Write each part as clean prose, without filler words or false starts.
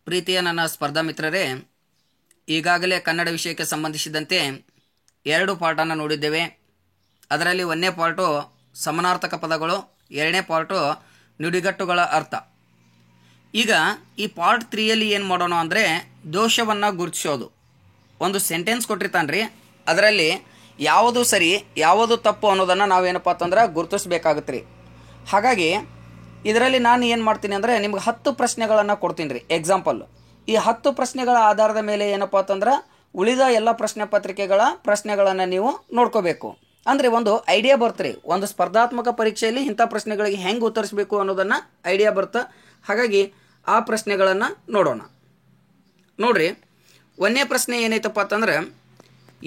ಪ್ರೀತಿಯ ನನ್ನ ಸ್ಪರ್ಧಾ ಮಿತ್ರರೇ, ಈಗಾಗಲೇ ಕನ್ನಡ ವಿಷಯಕ್ಕೆ ಸಂಬಂಧಿಸಿದಂತೆ 2 ಪಾರ್ಟನ್ನು ನೋಡಿದ್ದೇವೆ. ಅದರಲ್ಲಿ 1ನೇ ಪಾರ್ಟು ಸಮಾನಾರ್ಥಕ ಪದಗಳು, 2ನೇ ಪಾರ್ಟು ನುಡಿಗಟ್ಟುಗಳ ಅರ್ಥ. ಈಗ ಈ ಪಾರ್ಟ್ 3ಯಲ್ಲಿ ಏನು ಮಾಡೋಣ ಅಂದರೆ ದೋಷವನ್ನು ಗುರುತಿಸೋದು. ಒಂದು ಸೆಂಟೆನ್ಸ್ ಕೊಟ್ಟಿರ್ತಾನ್ರಿ, ಅದರಲ್ಲಿ ಯಾವುದು ಸರಿ ಯಾವುದು ತಪ್ಪು ಅನ್ನೋದನ್ನು ನಾವೇನಪ್ಪ ಅಂತಂದ್ರೆ ಗುರುತಿಸ್ಬೇಕಾಗುತ್ತೆ ರೀ. ಹಾಗಾಗಿ ಇದರಲ್ಲಿ ನಾನು ಏನು ಮಾಡ್ತೀನಿ ಅಂದರೆ ನಿಮ್ಗೆ 10 ಪ್ರಶ್ನೆಗಳನ್ನು ಕೊಡ್ತೀನಿ ರೀ. ಎಕ್ಸಾಂಪಲ್, ಈ 10 ಪ್ರಶ್ನೆಗಳ ಆಧಾರದ ಮೇಲೆ ಏನಪ್ಪ ಅಂತಂದ್ರೆ ಉಳಿದ ಎಲ್ಲ ಪ್ರಶ್ನೆ ಪತ್ರಿಕೆಗಳ ಪ್ರಶ್ನೆಗಳನ್ನು ನೀವು ನೋಡ್ಕೋಬೇಕು. ಅಂದರೆ ಒಂದು ಐಡಿಯಾ ಬರ್ತ್ರಿ, ಒಂದು ಸ್ಪರ್ಧಾತ್ಮಕ ಪರೀಕ್ಷೆಯಲ್ಲಿ ಇಂಥ ಪ್ರಶ್ನೆಗಳಿಗೆ ಹೆಂಗೆ ಉತ್ತರಿಸಬೇಕು ಅನ್ನೋದನ್ನು ಐಡಿಯಾ ಬರುತ್ತೆ. ಹಾಗಾಗಿ ಆ ಪ್ರಶ್ನೆಗಳನ್ನು ನೋಡೋಣ. ನೋಡ್ರಿ, 1ನೇ ಪ್ರಶ್ನೆ ಏನೈತಪ್ಪ ಅಂತಂದ್ರೆ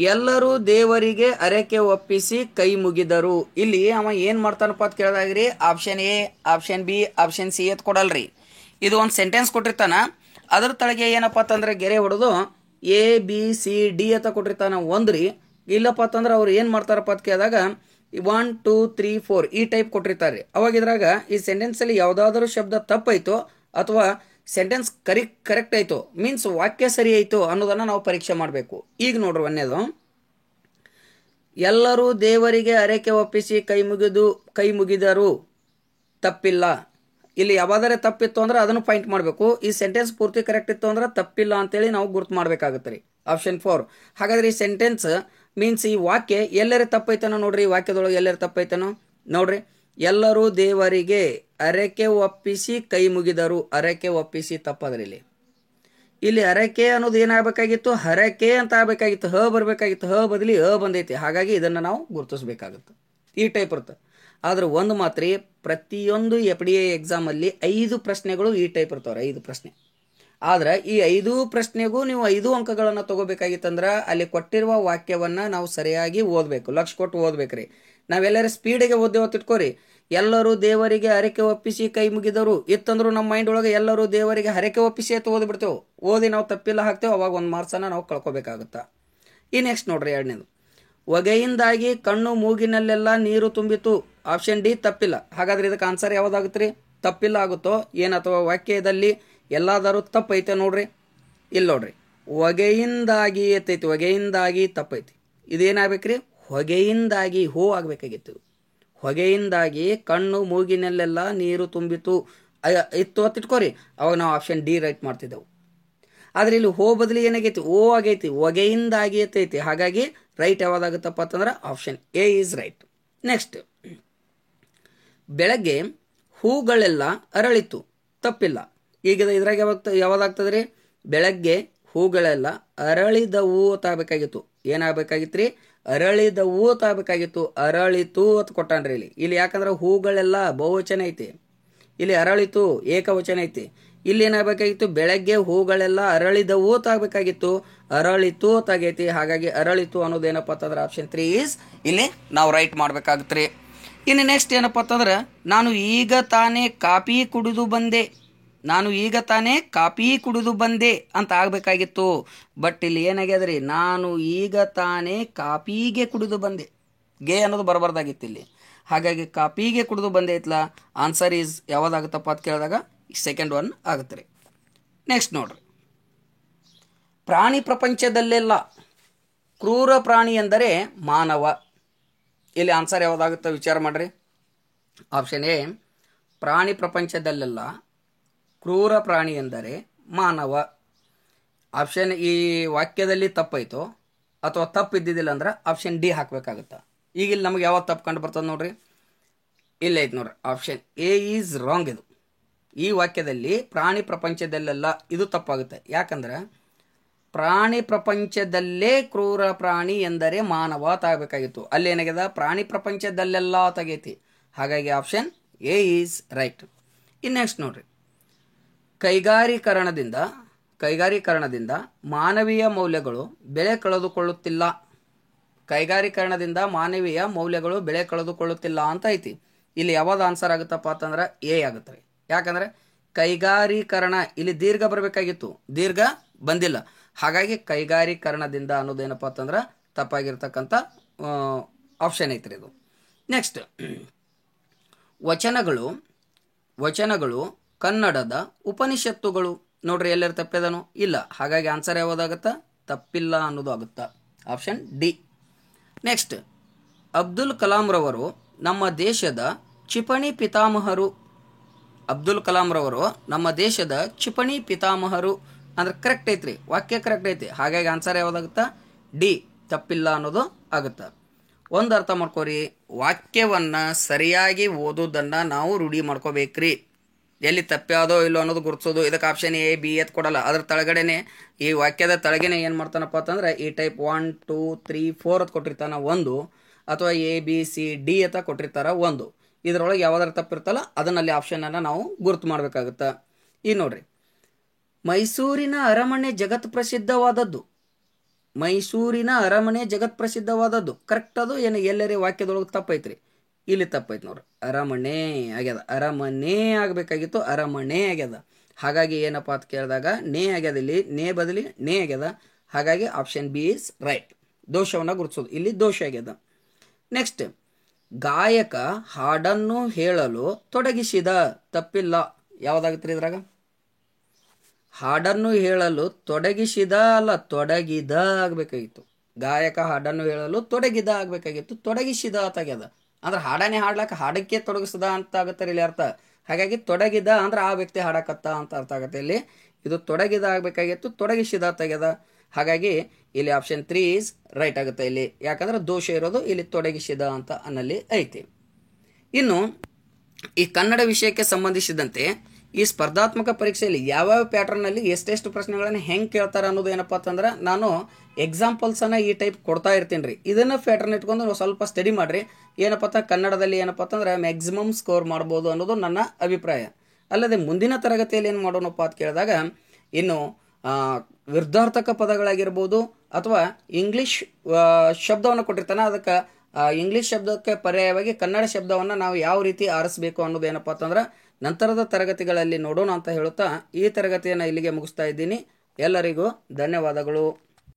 ಎಲ್ಲರೂ ದೇವರಿಗೆ ಹರಕೆ ಒಪ್ಪಿಸಿ ಕೈ ಮುಗಿದರು. ಇಲ್ಲಿ ಅವ ಏನು ಮಾಡ್ತಾನಪ್ಪ ಅಂತ ಕೇಳಿದಾಗ್ರಿ, option A, option B, option C ಅಂತ ಕೊಡಲ್ರಿ. ಇದು ಒಂದು ಸೆಂಟೆನ್ಸ್ ಕೊಟ್ಟಿರ್ತಾನ, ಅದ್ರ ತಳಗೆ ಏನಪ್ಪ ಅಂತಂದ್ರೆ ಗೆರೆ ಹೊಡೆದು ಎ ಬಿ ಸಿ ಡಿ ಅಂತ ಕೊಟ್ಟಿರ್ತಾನ ಒಂದ್ರಿ. ಇಲ್ಲಪ್ಪ ಅಂತಂದ್ರೆ ಅವ್ರು ಏನು ಮಾಡ್ತಾರಪ್ಪ ಅಂತ ಕೇಳಿದಾಗ 1 2 3 4 ಈ ಟೈಪ್ ಕೊಟ್ಟಿರ್ತಾರೆ. ಅವಾಗ ಇದ್ರಾಗ ಈ ಸೆಂಟೆನ್ಸಲ್ಲಿ ಯಾವುದಾದ್ರೂ ಶಬ್ದ ತಪ್ಪಾಯ್ತು ಅಥವಾ ಸೆಂಟೆನ್ಸ್ ಕರೆಕ್ಟ್ ಆಯಿತು, ಮೀನ್ಸ್ ವಾಕ್ಯ ಸರಿ ಆಯಿತು ಅನ್ನೋದನ್ನು ನಾವು ಪರೀಕ್ಷೆ ಮಾಡಬೇಕು. ಈಗ ನೋಡ್ರಿ, 1ನೇದು ಎಲ್ಲರೂ ದೇವರಿಗೆ ಹರಕೆ ಒಪ್ಪಿಸಿ ಕೈ ಮುಗಿದರು ತಪ್ಪಿಲ್ಲ. ಇಲ್ಲಿ ಯಾವ್ದಾದ್ರೆ ತಪ್ಪಿತ್ತು ಅಂದ್ರೆ ಅದನ್ನು ಪಾಯಿಂಟ್ ಮಾಡಬೇಕು. ಈ ಸೆಂಟೆನ್ಸ್ ಪೂರ್ತಿ ಕರೆಕ್ಟ್ ಇತ್ತು ಅಂದ್ರೆ ತಪ್ಪಿಲ್ಲ ಅಂತೇಳಿ ನಾವು ಗುರ್ತು ಮಾಡಬೇಕಾಗುತ್ತೆ ರೀ. ಆಪ್ಷನ್ 4. ಹಾಗಾದ್ರೆ ಈ ಸೆಂಟೆನ್ಸ್ ಮೀನ್ಸ್ ಈ ವಾಕ್ಯ ಎಲ್ಲರ ತಪ್ಪೈತನೋ ನೋಡ್ರಿ. ಈ ವಾಕ್ಯದೊಳಗೆ ಎಲ್ಲರ ತಪ್ಪೈತನೋ ನೋಡ್ರಿ. ಎಲ್ಲರೂ ದೇವರಿಗೆ ಹರಕೆ ಒಪ್ಪಿಸಿ ಕೈ ಮುಗಿದರು. ಹರಕೆ ಒಪ್ಪಿಸಿ ತಪ್ಪದ್ರಿ. ಇಲ್ಲಿ ಹರಕೆ ಅನ್ನೋದು ಏನಾಗಬೇಕಾಗಿತ್ತು, ಹರಕೆ ಅಂತ ಆಗಬೇಕಾಗಿತ್ತು, ಹ ಬರಬೇಕಾಗಿತ್ತು. ಹ ಬದಲಿ ಬಂದೈತಿ. ಹಾಗಾಗಿ ಇದನ್ನು ನಾವು ಗುರುತಿಸ್ಬೇಕಾಗುತ್ತೆ. ಈ ಟೈಪ್ ಇರುತ್ತೆ. ಆದ್ರೆ ಒಂದು ಮಾತ್ರ, ಪ್ರತಿಯೊಂದು FDA ಎಕ್ಸಾಮಲ್ಲಿ 5 ಪ್ರಶ್ನೆಗಳು ಈ ಟೈಪ್ ಇರ್ತಾವ್ರೆ. 5 ಪ್ರಶ್ನೆ. ಆದ್ರೆ ಈ 5 ಪ್ರಶ್ನೆಗೂ ನೀವು 5 ಅಂಕಗಳನ್ನು ತಗೋಬೇಕಾಗಿತ್ತಂದ್ರೆ ಅಲ್ಲಿ ಕೊಟ್ಟಿರುವ ವಾಕ್ಯವನ್ನ ನಾವು ಸರಿಯಾಗಿ ಓದಬೇಕು. ಲಕ್ಷ ಕೊಟ್ಟು ಓದ್ಬೇಕ್ರಿ. ನಾವೆಲ್ಲರೂ ಸ್ಪೀಡಿಗೆ ಓದ್ದೇವ ತಿಟ್ಕೋರಿ. ಎಲ್ಲರೂ ದೇವರಿಗೆ ಹರಕೆ ಒಪ್ಪಿಸಿ ಕೈ ಮುಗಿದರು ಇತ್ತಂದ್ರು ನಮ್ಮ ಮೈಂಡ್ ಒಳಗೆ ಎಲ್ಲರೂ ದೇವರಿಗೆ ಹರಕೆ ಒಪ್ಪಿಸಿ ಅಂತ ಓದ್ಬಿಡ್ತೇವೆ. ಓದಿ ನಾವು ತಪ್ಪಿಲ್ಲ ಹಾಕ್ತೇವೆ, ಅವಾಗ 1 ಮಾರ್ಕ್ಸನ್ನು ನಾವು ಕಳ್ಕೊಬೇಕಾಗುತ್ತಾ. ಈ ನೆಕ್ಸ್ಟ್ ನೋಡ್ರಿ, 2ನೇದು ಹೊಗೆಯಿಂದಾಗಿ ಕಣ್ಣು ಮೂಗಿನಲ್ಲೆಲ್ಲ ನೀರು ತುಂಬಿತು. ಆಪ್ಷನ್ ಡಿ ತಪ್ಪಿಲ್ಲ. ಹಾಗಾದ್ರೆ ಇದಕ್ಕೆ ಆನ್ಸರ್ ಯಾವ್ದಾಗುತ್ತೆ ರೀ? ತಪ್ಪಿಲ್ಲ ಆಗುತ್ತೋ ಏನು, ಅಥವಾ ವಾಕ್ಯದಲ್ಲಿ ಎಲ್ಲಾದರೂ ತಪ್ಪೈತೆ ನೋಡ್ರಿ. ಇಲ್ಲಿ ನೋಡ್ರಿ, ಹೊಗೆಯಿಂದಾಗಿ ಎತ್ತೈತಿ, ಹೊಗೆಯಿಂದಾಗಿ ತಪ್ಪೈತಿ. ಇದೇನಾಗಬೇಕ್ರಿ? ಹೊಗೆಯಿಂದಾಗಿ ಹೋ ಆಗ್ಬೇಕಾಗಿತ್ತು. ಹೊಗೆಯಿಂದಾಗಿ ಕಣ್ಣು ಮೂಗಿನಲ್ಲೆಲ್ಲ ನೀರು ತುಂಬಿತು ಇತ್ತು ಅಂತ ಇಟ್ಕೋರಿ. ಅವಾಗ ನಾವು ಆಪ್ಷನ್ ಡಿ ರೈಟ್ ಮಾಡ್ತಿದ್ದೆವು. ಆದ್ರೆ ಇಲ್ಲಿ ಹೋ ಬದಲಿ ಏನಾಗೈತಿ, ಓ ಆಗೈತಿ. ಹೊಗೆಯಿಂದಾಗಿ ಎತ್ತೈತಿ. ಹಾಗಾಗಿ ರೈಟ್ ಯಾವ್ದಾಗುತ್ತಪ್ಪ ಅಂತಂದ್ರೆ option A is right. Next, ಬೆಳಗ್ಗೆ ಹೂಗಳೆಲ್ಲ ಅರಳಿತು. ತಪ್ಪಿಲ್ಲ. ಈಗ ಇದ್ರಾಗ ಯಾವ್ದಾಗ್ತದ್ರಿ? ಬೆಳಗ್ಗೆ ಹೂಗಳೆಲ್ಲ ಅರಳಿದವು ಅಂತ ಆಗ್ಬೇಕಾಗಿತ್ತು. ಏನಾಗಬೇಕಾಗಿತ್ತು ರೀ? ಅರಳಿದವು ಅಂತ ಆಗ್ಬೇಕಾಗಿತ್ತು. ಅರಳಿತು ಅಂತ ಕೊಟ್ಟಾನ್ರಿ ಇಲ್ಲಿ. ಯಾಕಂದ್ರೆ ಹೂಗಳೆಲ್ಲ ಬಹುವಚನ ಐತಿ, ಇಲ್ಲಿ ಅರಳಿತು ಏಕವಚನ ಐತಿ. ಇಲ್ಲಿ ಏನಾಗಬೇಕಾಗಿತ್ತು? ಬೆಳಗ್ಗೆ ಹೂಗಳೆಲ್ಲ ಅರಳಿದವು ಅಂತ ಆಗ್ಬೇಕಾಗಿತ್ತು. ಅರಳಿತು ಅಂತ ಆಗೈತಿ. ಹಾಗಾಗಿ ಅರಳಿತು ಅನ್ನೋದು ಏನಪ್ಪ ಅಂತಂದ್ರೆ ಆಪ್ಷನ್ 3 ಈಸ್ ಇಲ್ಲಿ ನಾವು ರೈಟ್ ಮಾಡ್ಬೇಕಾಗುತ್ತೆ ರೀ. ಇನ್ನು ನೆಕ್ಸ್ಟ್ ಏನಪ್ಪ ಅಂತಂದ್ರೆ ನಾನು ಈಗ ತಾನೇ ಕಾಫಿ ಕುಡಿದು ಬಂದೆ. ನಾನು ಈಗ ತಾನೇ ಕಾಫಿ ಕುಡಿದು ಬಂದೆ ಅಂತ ಆಗ್ಬೇಕಾಗಿತ್ತು. ಬಟ್ ಇಲ್ಲಿ ಏನಾಗ್ಯದ್ರಿ, ನಾನು ಈಗ ತಾನೇ ಕಾಫಿಗೆ ಕುಡಿದು ಬಂದೆ. ಗೆ ಅನ್ನೋದು ಬರಬಾರ್ದಾಗಿತ್ತು ಇಲ್ಲಿ. ಹಾಗಾಗಿ ಕಾಫಿಗೆ ಕುಡಿದು ಬಂದೆ ಐತ್ಲ. ಆನ್ಸರ್ ಈಸ್ ಯಾವ್ದಾಗುತ್ತಪ್ಪ ಅಂತ ಕೇಳಿದಾಗ ಸೆಕೆಂಡ್ 1 ಆಗುತ್ತೆ ರೀ. ನೆಕ್ಸ್ಟ್ ನೋಡ್ರಿ, ಪ್ರಾಣಿ ಪ್ರಪಂಚದಲ್ಲೆಲ್ಲ ಕ್ರೂರ ಪ್ರಾಣಿ ಎಂದರೆ ಮಾನವ. ಇಲ್ಲಿ ಆನ್ಸರ್ ಯಾವ್ದಾಗುತ್ತೆ ವಿಚಾರ ಮಾಡ್ರಿ. ಆಪ್ಷನ್ ಎ, ಪ್ರಾಣಿ ಪ್ರಪಂಚದಲ್ಲೆಲ್ಲ ಕ್ರೂರ ಪ್ರಾಣಿ ಎಂದರೆ ಮಾನವ. ಆಪ್ಷನ್ ಈ ವಾಕ್ಯದಲ್ಲಿ ತಪ್ಪಾಯ್ತು ಅಥವಾ ತಪ್ಪಿದ್ದಿದ್ದಿಲ್ಲ ಅಂದ್ರೆ ಆಪ್ಷನ್ ಡಿ ಹಾಕಬೇಕಾಗುತ್ತೆ. ಈಗ ಇಲ್ಲಿ ನಮಗೆ ಯಾವಾಗ ತಪ್ಪು ಕಂಡು ಬರ್ತದೆ ನೋಡ್ರಿ. ಇಲ್ಲ ಐತೆ ನೋಡ್ರಿ, ಆಪ್ಷನ್ ಎ ಈಸ್ ರಾಂಗ್. ಇದು ಈ ವಾಕ್ಯದಲ್ಲಿ ಪ್ರಾಣಿ ಪ್ರಪಂಚದಲ್ಲೆಲ್ಲ ಇದು ತಪ್ಪಾಗುತ್ತೆ. ಯಾಕಂದ್ರೆ ಪ್ರಾಣಿ ಪ್ರಪಂಚದಲ್ಲೇ ಕ್ರೂರ ಪ್ರಾಣಿ ಎಂದರೆ ಮಾನವ ತಾಗಬೇಕಾಗಿತ್ತು. ಅಲ್ಲಿ ಏನಾಗಿದೆ, ಪ್ರಾಣಿ ಪ್ರಪಂಚದಲ್ಲೆಲ್ಲ ತೆಗೈತಿ. ಹಾಗಾಗಿ ಆಪ್ಷನ್ ಎ ಈಸ್ ರೈಟ್. ಇನ್ನು ನೆಕ್ಸ್ಟ್ ನೋಡ್ರಿ, ಕೈಗಾರೀಕರಣದಿಂದ ಮಾನವೀಯ ಮೌಲ್ಯಗಳು ಬೆಲೆ ಕಳೆದುಕೊಳ್ಳುತ್ತಿಲ್ಲ. ಕೈಗಾರೀಕರಣದಿಂದ ಮಾನವೀಯ ಮೌಲ್ಯಗಳು ಬೆಲೆ ಕಳೆದುಕೊಳ್ಳುತ್ತಿಲ್ಲ ಅಂತ ಐತಿ. ಇಲ್ಲಿ ಯಾವ್ದು ಆನ್ಸರ್ ಆಗುತ್ತಪ್ಪ ಅಂತಂದ್ರೆ ಎ ಆಗುತ್ತೆ. ಯಾಕಂದ್ರೆ ಕೈಗಾರೀಕರಣ ಇಲ್ಲಿ ದೀರ್ಘ ಬರಬೇಕಾಗಿತ್ತು, ದೀರ್ಘ ಬಂದಿಲ್ಲ. ಹಾಗಾಗಿ ಕೈಗಾರೀಕರಣದಿಂದ ಅನ್ನೋದೇನಪ್ಪ ಅಂತಂದ್ರೆ ತಪ್ಪಾಗಿರ್ತಕ್ಕಂಥ ಆಪ್ಷನ್ ಐತ್ರಿ ಇದು. ನೆಕ್ಸ್ಟ್, ವಚನಗಳು ಕನ್ನಡದ ಉಪನಿಷತ್ತುಗಳು. ನೋಡ್ರಿ ಎಲ್ಲರ ತಪ್ಪಿದನು ಇಲ್ಲ. ಹಾಗಾಗಿ ಆನ್ಸರ್ ಯಾವುದಾಗುತ್ತಾ? ತಪ್ಪಿಲ್ಲ ಅನ್ನೋದು ಆಗುತ್ತಾ. Option D. Next, Abdul Kalam ರವರು ನಮ್ಮ ದೇಶದ ಕ್ಷಿಪಣಿ ಪಿತಾಮಹರು. ಅಬ್ದುಲ್ ಕಲಾಂ ರವರು ನಮ್ಮ ದೇಶದ ಕ್ಷಿಪಣಿ ಪಿತಾಮಹರು ಅಂದ್ರೆ ಕರೆಕ್ಟ್ ಐತ್ರಿ, ವಾಕ್ಯ ಕರೆಕ್ಟ್ ಐತಿ. ಹಾಗಾಗಿ ಆನ್ಸರ್ ಯಾವುದಾಗುತ್ತಾ? ಡಿ, ತಪ್ಪಿಲ್ಲ ಅನ್ನೋದು ಆಗುತ್ತಾ. ಒಂದು ಅರ್ಥ ಮಾಡ್ಕೋರಿ, ವಾಕ್ಯವನ್ನ ಸರಿಯಾಗಿ ಓದೋದನ್ನ ನಾವು ರೂಢಿ ಮಾಡ್ಕೋಬೇಕ್ರಿ. ಎಲ್ಲಿ ತಪ್ಪ್ಯಾದೋ ಇಲ್ಲೋ ಅನ್ನೋದು ಗುರುತಿಸೋದು. ಇದಕ್ಕೆ ಆಪ್ಷನ್ ಎ ಬಿ ಎತ್ ಕೊಡಲ್ಲ. ಅದ್ರ ತಳಗಡೆನೆ ಈ ವಾಕ್ಯದ ತಳಗನೆ ಏನು ಮಾಡ್ತಾನಪ್ಪ ಅಂತಂದ್ರೆ ಈ ಟೈಪ್ 1 2 3 4 ಅಂತ ಕೊಟ್ಟಿರ್ತಾನ ಒಂದು, ಅಥವಾ ಎ ಬಿ ಸಿ ಡಿ ಅಂತ ಕೊಟ್ಟಿರ್ತಾರ ಒಂದು. ಇದರೊಳಗೆ ಯಾವ್ದಾರು ತಪ್ಪಿರ್ತಲ್ಲ ಅದನ್ನಲ್ಲಿ ಆಪ್ಷನ್ ಅನ್ನ ನಾವು ಗುರುತು ಮಾಡ್ಬೇಕಾಗುತ್ತ. ಈಗ ನೋಡ್ರಿ, ಮೈಸೂರಿನ ಅರಮನೆ ಜಗತ್ ಪ್ರಸಿದ್ಧವಾದದ್ದು. ಮೈಸೂರಿನ ಅರಮನೆ ಜಗತ್ ಪ್ರಸಿದ್ಧವಾದದ್ದು ಕರೆಕ್ಟ್. ಅದು ಏನು ಎಲ್ಲರೇ ವಾಕ್ಯದೊಳಗೆ ತಪ್ಪೈತ್ರಿ? ಇಲ್ಲಿ ತಪ್ಪೈತಿ ನೋಡ್ರಿ. ಅರಮನೆ ಆಗ್ಯದ, ಅರಮನೆ ಆಗಬೇಕಾಗಿತ್ತು, ಅರಮನೆ ಆಗ್ಯದ. ಹಾಗಾಗಿ ಏನಪ್ಪ ಅಂತ ಕೇಳಿದಾಗ ನೇ ಆಗ್ಯದ, ಇಲ್ಲಿ ನೇ ಬದಲಿ ನೇ ಆಗ್ಯದ. ಹಾಗಾಗಿ ಆಪ್ಷನ್ ಬಿ ಇಸ್ ರೈಟ್. ದೋಷವನ್ನು ಗುರುತಿಸೋದು, ಇಲ್ಲಿ ದೋಷ ಆಗ್ಯದ. ನೆಕ್ಸ್ಟ್, ಗಾಯಕ ಹಾಡನ್ನು ಹೇಳಲು ತೊಡಗಿಸಿದ. ತಪ್ಪಿಲ್ಲ. ಯಾವ್ದಾಗತ್ರಿ ಇದ್ರಾಗ? ಹಾಡನ್ನು ಹೇಳಲು ತೊಡಗಿಸಿದ ಅಲ್ಲ, ತೊಡಗಿದ ಆಗಬೇಕಾಗಿತ್ತು. ಗಾಯಕ ಹಾಡನ್ನು ಹೇಳಲು ತೊಡಗಿದ ಆಗಬೇಕಾಗಿತ್ತು, ತೊಡಗಿಸಿದ ಆಗ್ಯದ. ಅಂದ್ರೆ ಹಾಡನೇ ಹಾಡ್ಲಕ್ಕ ಹಾಡಕ್ಕೆ ತೊಡಗಿಸದ ಅಂತ ಆಗುತ್ತೆ ಇಲ್ಲಿ ಅರ್ಥ. ಹಾಗಾಗಿ ತೊಡಗಿದ ಅಂದ್ರೆ ಆ ವ್ಯಕ್ತಿ ಹಾಡಕತ್ತ ಅಂತ ಅರ್ಥ ಆಗುತ್ತೆ. ಇಲ್ಲಿ ಇದು ತೊಡಗಿದ ಆಗಬೇಕಾಗಿತ್ತು, ತೊಡಗಿಸಿದ ತೆಗೆದ. ಹಾಗಾಗಿ ಇಲ್ಲಿ ಆಪ್ಷನ್ 3 ಈಸ್ ರೈಟ್ ಆಗುತ್ತೆ ಇಲ್ಲಿ. ಯಾಕಂದ್ರೆ ದೋಷ ಇರೋದು ಇಲ್ಲಿ ತೊಡಗಿಸಿದ ಅಂತ ಅನ್ನಲ್ಲಿ ಐತಿ. ಇನ್ನು ಈ ಕನ್ನಡ ವಿಷಯಕ್ಕೆ ಸಂಬಂಧಿಸಿದಂತೆ ಈ ಸ್ಪರ್ಧಾತ್ಮಕ ಪರೀಕ್ಷೆಯಲ್ಲಿ ಯಾವ್ಯಾವ ಪ್ಯಾಟರ್ನಲ್ಲಿ ಎಷ್ಟೆಷ್ಟು ಪ್ರಶ್ನೆಗಳನ್ನು ಹೆಂಗೆ ಕೇಳ್ತಾರೆ ಅನ್ನೋದು ಏನಪ್ಪ ಅಂತಂದ್ರೆ ನಾನು ಎಕ್ಸಾಂಪಲ್ಸನ್ನು ಈ ಟೈಪ್ ಕೊಡ್ತಾ ಇರ್ತೀನಿ ರೀ. ಇದನ್ನು ಪ್ಯಾಟರ್ನ್ ಇಟ್ಕೊಂಡು ಸ್ವಲ್ಪ ಸ್ಟಡಿ ಮಾಡಿರಿ. ಏನಪ್ಪ ಅಂತ ಕನ್ನಡದಲ್ಲಿ ಏನಪ್ಪ ಅಂತಂದ್ರೆ ಮ್ಯಾಕ್ಸಿಮಮ್ ಸ್ಕೋರ್ ಮಾಡ್ಬೋದು ಅನ್ನೋದು ನನ್ನ ಅಭಿಪ್ರಾಯ. ಅಲ್ಲದೆ ಮುಂದಿನ ತರಗತಿಯಲ್ಲಿ ಏನು ಮಾಡೋಣಪ್ಪ ಅಂತ ಕೇಳಿದಾಗ ಇನ್ನು ವಿರುದ್ಧಾರ್ಥಕ ಪದಗಳಾಗಿರ್ಬೋದು ಅಥವಾ ಇಂಗ್ಲಿಷ್ ಶಬ್ದವನ್ನು ಕೊಟ್ಟಿರ್ತಾನೆ, ಅದಕ್ಕೆ ಇಂಗ್ಲಿಷ್ ಶಬ್ದಕ್ಕೆ ಪರ್ಯಾಯವಾಗಿ ಕನ್ನಡ ಶಬ್ದವನ್ನು ನಾವು ಯಾವ ರೀತಿ ಆರಿಸಬೇಕು ಅನ್ನೋದು ಏನಪ್ಪ ಅಂತಂದ್ರೆ ನಂತರದ ತರಗತಿಗಳಲ್ಲಿ ನೋಡೋಣ ಅಂತ ಹೇಳುತ್ತಾ ಈ ತರಗತಿಯನ್ನು ಇಲ್ಲಿಗೆ ಮುಗಿಸ್ತಾ ಇದ್ದೀನಿ. ಎಲ್ಲರಿಗೂ ಧನ್ಯವಾದಗಳು.